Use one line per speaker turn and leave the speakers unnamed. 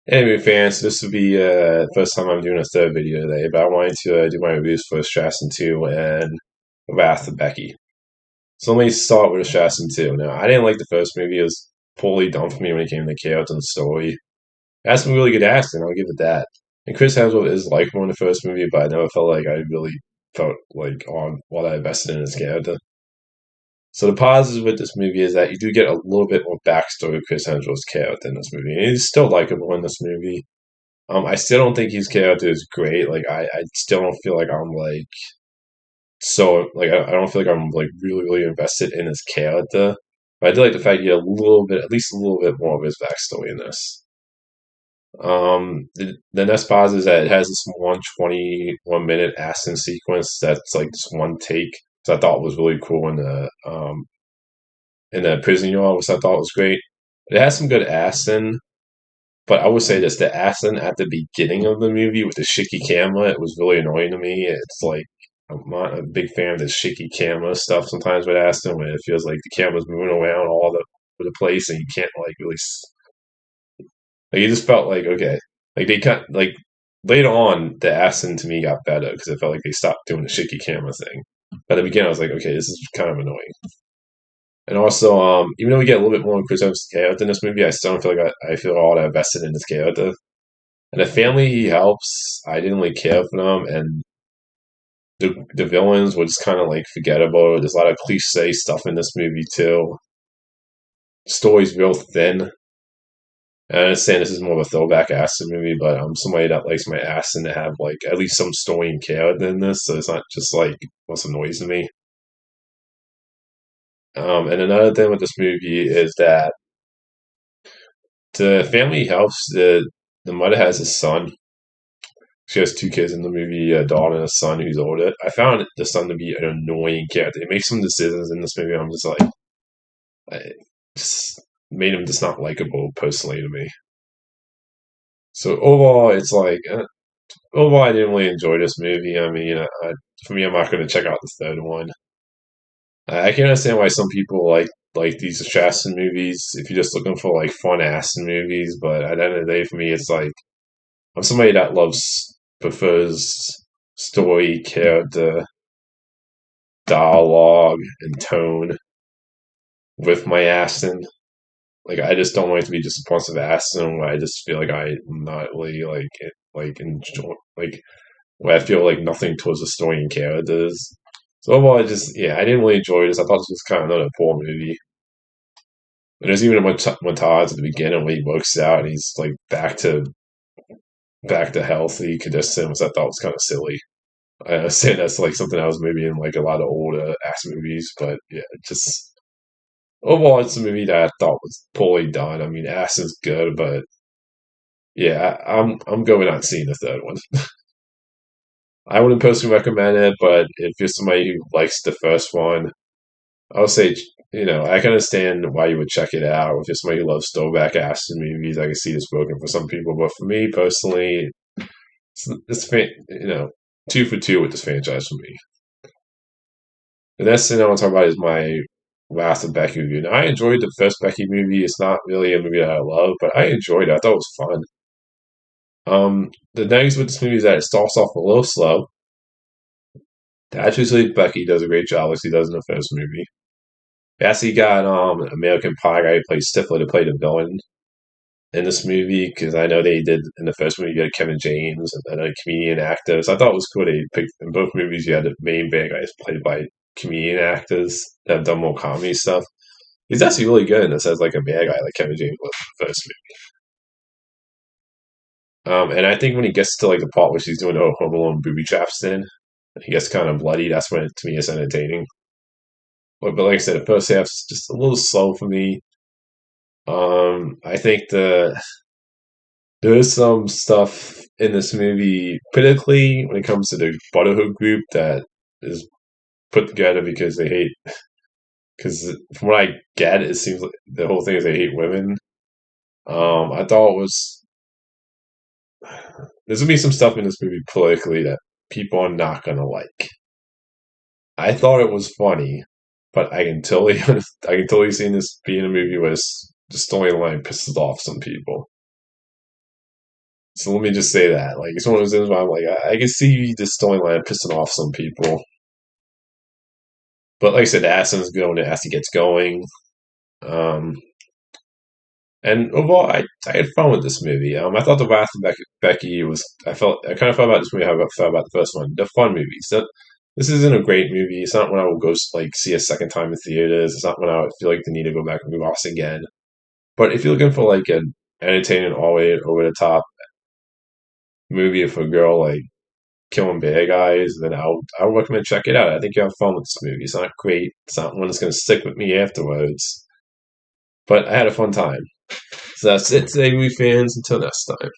Anyway, fans, this will be the first time I'm doing a third video today, but I wanted to do my reviews for Assassin 2 and Wrath of Becky. So let me start with Assassin 2. Now, I didn't like the first movie. It was poorly done for me when it came to character and story. It had some really good acting, I'll give it that. And Chris Hemsworth is likable in the first movie, but I never felt like I really felt like on what I invested in his character. So the positive with this movie is that you do get a little bit more backstory of Chris Hemsworth's character in this movie. And he's still likable in this movie. I still don't think his character is great. Like I still don't feel like I'm like so like I don't feel like I'm like really invested in his character. But I do like the fact you get a little bit, at least a little bit more of his backstory in this. The next positive is that it has this 121-minute action sequence that's like this one take. So I thought was really cool in the prison yard, which I thought was great. It has some good action. But I would say this, the accent at the beginning of the movie with the shaky camera, it was really annoying to me. It's like, I'm not a big fan of the shaky camera stuff sometimes with Aston, when it feels like the camera's moving around over the place and you can't like really, like it just felt like, okay. Like they cut, like later on, the Aston to me got better because it felt like they stopped doing the shaky camera thing. But at the beginning, I was like, okay, this is kind of annoying. And also, even though we get a little bit more Chris Evans' character in this movie, I still don't feel like I feel all that invested in this character. And the family he helps, I didn't really care for them, and the villains were just kind of like forgettable. There's a lot of cliche stuff in this movie too. The story's real thin. And I understand this is more of a throwback action movie, but I'm somebody that likes my action to have like at least some story and character in this, so it's not just like what's annoys me. And another thing with this movie is that the family helps the mother has a son. She has two kids in the movie, a daughter and a son who's older. I found the son to be an annoying character. He makes some decisions in this movie. I'm just like, I just made him just not likable personally to me. So overall, it's like overall, I didn't really enjoy this movie. I mean, for me, I'm not going to check out the third one. I can understand why some people like these assassin movies if you're just looking for like fun action movies. But at the end of the day, for me, it's like I'm somebody that prefers story, character, dialogue, and tone with my action. Like I just don't want it to be just a bunch of action where I just feel like I'm not really like enjoy like where I feel like nothing towards the story and characters. So overall, I didn't really enjoy this. I thought this was kind of another poor movie. And there's even a montage at the beginning where he works out and he's like back to healthy condition, which I thought was kind of silly. I understand that's like something that was maybe in like a lot of older action movies, but yeah, just overall, it's a movie that I thought was poorly done. I mean, action's good, but yeah, I'm going on seeing the third one. I wouldn't personally recommend it, but if you're somebody who likes the first one, I would say I can understand why you would check it out. If you're somebody who loves throwback action movies, I can see this working for some people, but for me personally, two for two with this franchise for me. The next thing I want to talk about is my Wrath of Becky review. Now, I enjoyed the first Becky movie. It's not really a movie that I love, but I enjoyed it. I thought it was fun. The negatives with this movie is that it starts off a little slow. The actress Becky does a great job, as she does in the first movie. We actually got American Pie guy who plays Stifler to play the villain in this movie, because I know they did in the first movie you had Kevin James and a comedian actor. So I thought it was cool they picked in both movies you had the main bad guys played by comedian actors that have done more comedy stuff. He's actually really good in this as like a bad guy like Kevin James was in the first movie. And I think when he gets to like the part where she's doing the Home Alone booby trap in, he gets kind of bloody. That's when to me it's entertaining. But like I said, the first half's just a little slow for me. I think there is some stuff in this movie, politically, when it comes to the Brotherhood group that is put together because they hate. Because from what I get, it seems like the whole thing is they hate women. I thought it was there's gonna be some stuff in this movie politically that people are not gonna like. I thought it was funny, but I can totally see this being a movie where the storyline pisses off some people. So let me just say that. Like, it's one of those things where I'm like, I can see this storyline pissing off some people. But like I said, the accent's good when the accent gets going. Um, and overall, I had fun with this movie. I thought the Wrath of Becky was. I kind of felt about this movie how I felt about the first one. They're fun movies. This isn't a great movie. It's not one I will go like see a second time in theaters. It's not one I would feel like the need to go back and watch again. But if you're looking for like an entertaining, all the way over the top movie for a girl like killing bad guys, then I'll recommend check it out. I think you'll have fun with this movie. It's not great. It's not one that's going to stick with me afterwards. But I had a fun time. So that's it today, movie fans. Until next time.